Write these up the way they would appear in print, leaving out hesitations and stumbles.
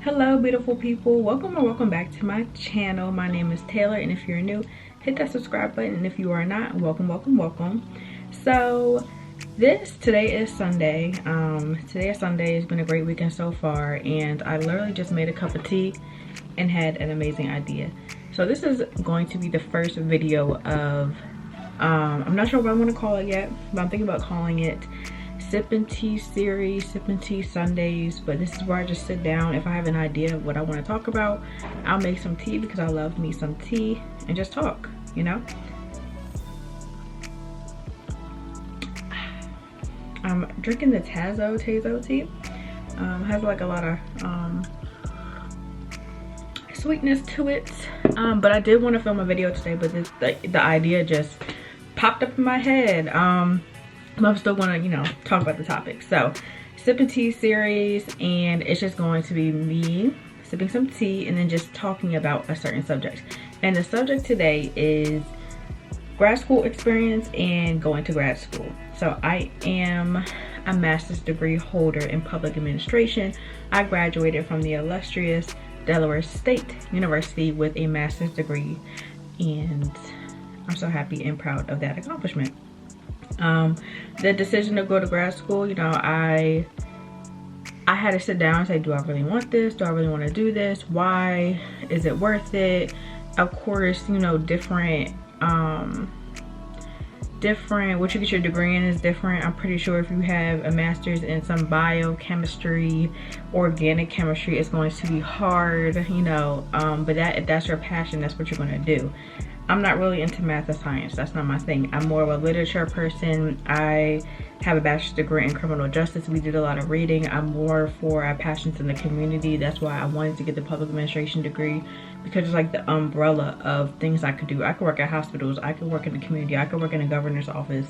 Hello beautiful people, welcome or welcome back to my channel. My name is Taylor, and if you're new, hit that subscribe button, and if you are not, welcome. So today is Sunday. Today is Sunday. It's been a great weekend so far, and I literally just made a cup of tea and had an amazing idea. So this is going to be the first video of I'm not sure what I'm going to call it yet, but I'm thinking about calling it Sipping Tea series, Sipping Tea Sundays. But this is where I just sit down. If I have an idea of what I want to talk about, I'll make some tea because I love me some tea and just talk, you know. I'm drinking the Tazo tea. Has like a lot of sweetness to it, but I did want to film a video today, but the idea just popped up in my head. I'm still gonna, you know, talk about the topic. So Sipping Tea series, and it's just going to be me sipping some tea and then just talking about a certain subject. And the subject today is grad school experience and going to grad school. So I am a master's degree holder in public administration. I graduated from the illustrious Delaware State University with a master's degree, and I'm so happy and proud of that accomplishment. The decision to go to grad school, you know, I had to sit down and say, do I really want this? Do I really want to do this? Why? Is it worth it? Of course, you know, different what you get your degree in is different. I'm pretty sure if you have a master's in some biochemistry, organic chemistry, it's going to be hard, you know, but if that's your passion, that's what you're going to do. I'm not really into math or science. That's not my thing. I'm more of a literature person. I have a bachelor's degree in criminal justice. We did a lot of reading. I'm more for our passions in the community. That's why I wanted to get the public administration degree, because it's like the umbrella of things I could do. I could work at hospitals. I could work in the community. I could work in a governor's office,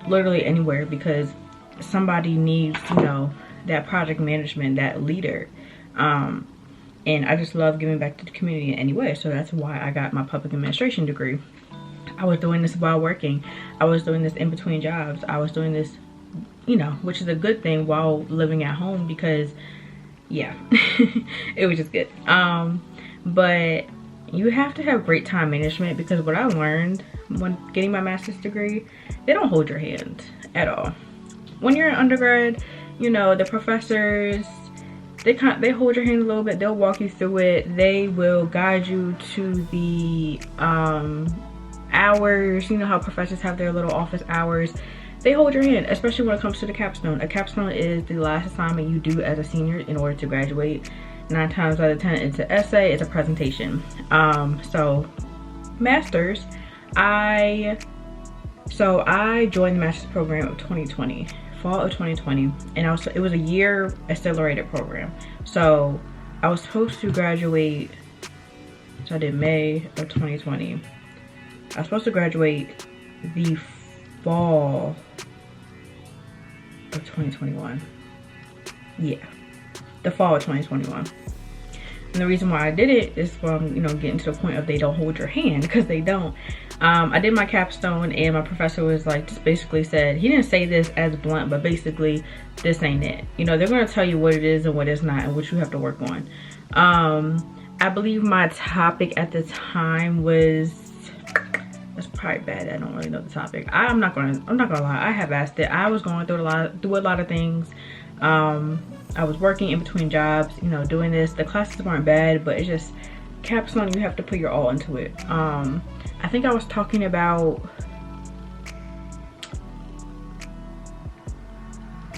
literally anywhere, because somebody needs, you know, that project management, that leader. And I just love giving back to the community in any way. So that's why I got my public administration degree. I was doing this while working. I was doing this in between jobs. I was doing this, you know, which is a good thing, while living at home, because yeah, it was just good. But you have to have great time management, because what I learned when getting my master's degree, they don't hold your hand at all. When you're an undergrad, you know, the professors, they hold your hand a little bit. They'll walk you through it. They will guide you to the hours. You know how professors have their little office hours. They hold your hand, especially when it comes to the capstone. A capstone is the last assignment you do as a senior in order to graduate. 9 times out of 10, it's an essay, it's a presentation. So masters, I joined the master's program of 2020. Fall of 2020, and it was a year accelerated program. So I was supposed to graduate, so I did May of 2020. I was supposed to graduate the fall of 2021. Yeah, the fall of 2021. And the reason why I did it is from, you know, getting to the point of they don't hold your hand, because they don't. I did my capstone, and my professor was like, just basically said, he didn't say this as blunt, but basically, this ain't it. You know, they're going to tell you what it is and what it's not, and what you have to work on. I believe my topic at the time was, that's probably bad, I don't really know the topic. I'm not gonna lie, I have asked it. I was going through a lot of things. I was working in between jobs, you know, doing this. The classes weren't bad, but it's just capstone, you have to put your all into it. I think I was talking about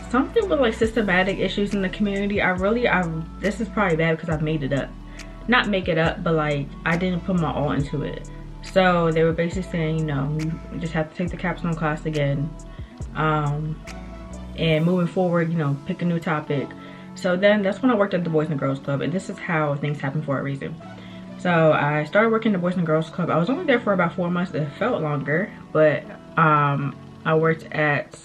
something with like systematic issues in the community. This is probably bad because I've made it up. Not make it up, but like I didn't put my all into it. So they were basically saying, you know, you just have to take the capstone class again. And moving forward, you know, pick a new topic. So then that's when I worked at the Boys and Girls Club, and this is how things happen for a reason. So I started working at the Boys and Girls Club. I was only there for about 4 months. It felt longer, but I worked at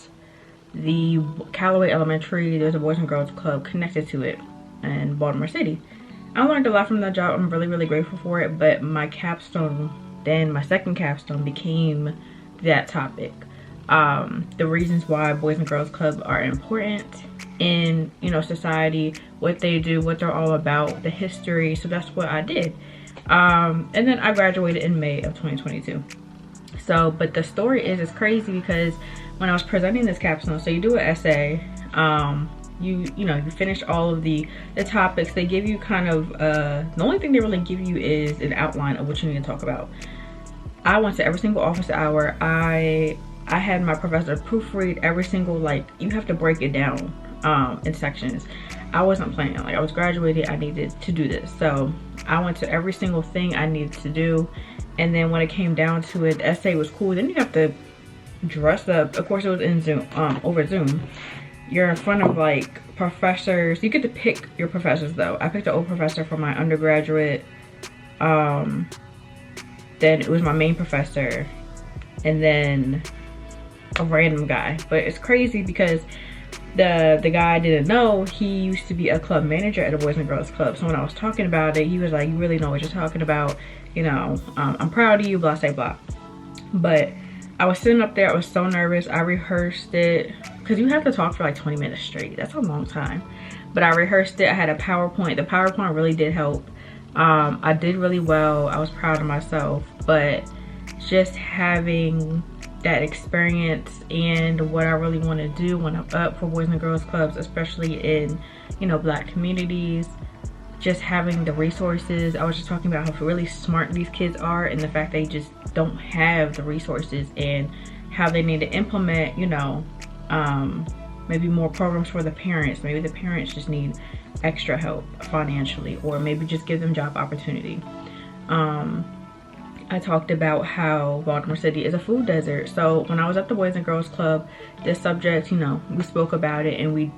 the Callaway Elementary. There's a Boys and Girls Club connected to it in Baltimore City. I learned a lot from that job. I'm really, really grateful for it. But my capstone, then my second capstone, became that topic. The reasons why Boys and Girls Club are important in, you know, society, what they do, what they're all about, the history. So that's what I did. And then I graduated in May of 2022. So, but the story is, it's crazy because when I was presenting this capstone, so you do an essay, you know, you finish all of the topics. They give you kind of, the only thing they really give you is an outline of what you need to talk about. I went to every single office hour. I had my professor proofread every single, like, you have to break it down in sections. I wasn't playing, like, I was graduating, I needed to do this. So I went to every single thing I needed to do. And then when it came down to it, the essay was cool. Then you have to dress up. Of course, it was in Zoom, over Zoom. You're in front of like professors. You get to pick your professors though. I picked an old professor for my undergraduate. Then it was my main professor, and then a random guy. But it's crazy because the guy I didn't know, he used to be a club manager at a Boys and Girls Club. So when I was talking about it, he was like, you really know what you're talking about, you know, I'm proud of you, blah, blah, blah. But I was sitting up there, I was so nervous. I rehearsed it because you have to talk for like 20 minutes straight. That's a long time. But I rehearsed it. I had a PowerPoint. The PowerPoint really did help. I did really well. I was proud of myself. But just having that experience and what I really want to do when I'm up for Boys and Girls Clubs, especially in, you know, Black communities, just having the resources. I was just talking about how really smart these kids are and the fact they just don't have the resources, and how they need to implement, you know, maybe more programs for the parents. Maybe the parents just need extra help financially, or maybe just give them job opportunity. I talked about how Baltimore City is a food desert. So when I was at the Boys and Girls Club, this subject, you know, we spoke about it and we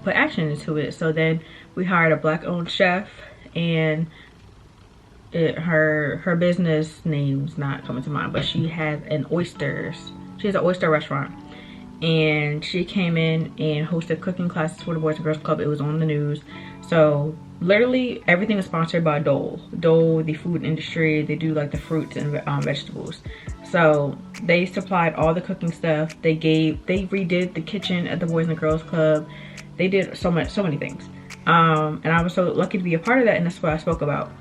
put action into it. So then we hired a Black owned chef, and her business name's not coming to mind, but she has an oyster restaurant, and she came in and hosted cooking classes for the Boys and Girls Club. It was on the news. So literally everything is sponsored by Dole, the food industry. They do like the fruits and vegetables. So they supplied all the cooking stuff. They redid the kitchen at the Boys and Girls Club. They did so many things. And I was so lucky to be a part of that, and that's what I spoke about.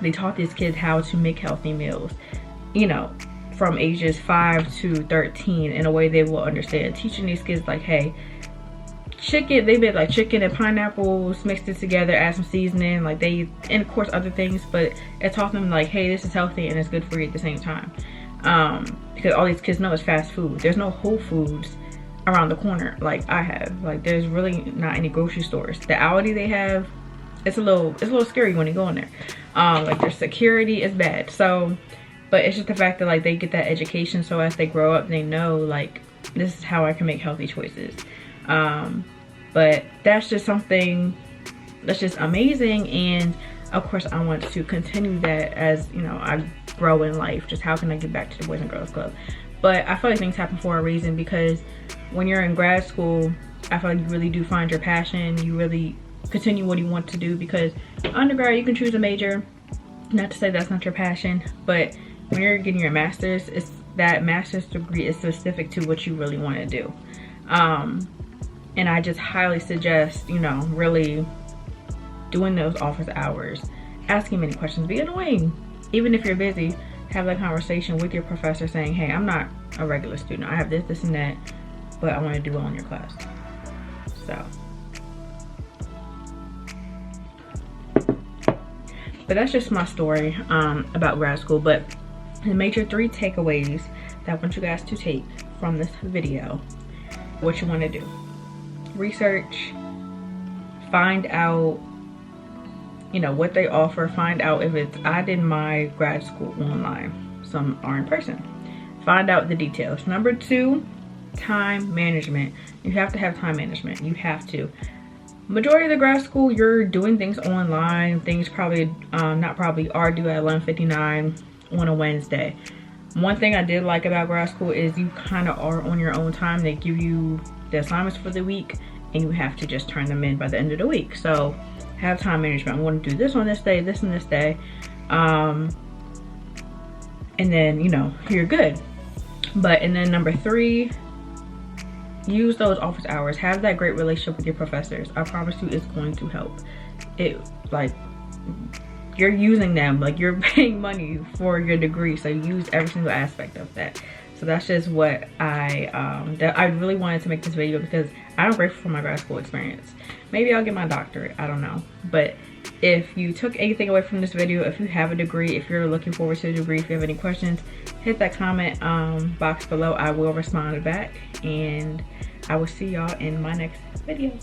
They taught these kids how to make healthy meals, you know, from ages 5 to 13 in a way they will understand. Teaching these kids like, hey, chicken, they made like chicken and pineapples, mixed it together, add some seasoning, like and of course other things, but it taught them like, hey, this is healthy and it's good for you at the same time. Because all these kids know it's fast food. There's no Whole Foods around the corner like I have. Like, there's really not any grocery stores. The Aldi they have, it's a little scary when you go in there. Like, their security is bad. So, but it's just the fact that like they get that education, so as they grow up they know like, this is how I can make healthy choices. But that's just something that's just amazing, and of course I want to continue that as, you know, I grow in life. Just how can I get back to the Boys and Girls Club? But I feel like things happen for a reason, because when you're in grad school, I feel like you really do find your passion. You really continue what you want to do, because undergrad you can choose a major. Not to say that's not your passion, but when you're getting your master's, it's that master's degree is specific to what you really want to do. And I just highly suggest, you know, really doing those office hours, asking many questions, be annoying. Even if you're busy, have that conversation with your professor saying, hey, I'm not a regular student. I have this, this, and that, but I want to do well in your class. So. But that's just my story about grad school. But the major 3 takeaways that I want you guys to take from this video: what you want to do. Research, find out, you know, what they offer, find out if it's, I did my grad school online, some are in person. Find out the details. Number 2, time management. You have to have time management. You have to. Majority of the grad school, you're doing things online. Things probably, not probably, are due at 11:59 on a Wednesday. One thing I did like about grad school is you kind of are on your own time. They give you the assignments for the week, and you have to just turn them in by the end of the week. So have time management. I want to do this on this day, this and this day, and then, you know, you're good. And then number 3, use those office hours. Have that great relationship with your professors. I promise you it's going to help. It, like, you're using them, like you're paying money for your degree, so use every single aspect of that. So that's just what I really wanted to make this video, because I'm grateful for my grad school experience. Maybe I'll get my doctorate, I don't know. But if you took anything away from this video, if you have a degree, if you're looking forward to a degree, if you have any questions, hit that comment box below. I will respond back, and I will see y'all in my next video.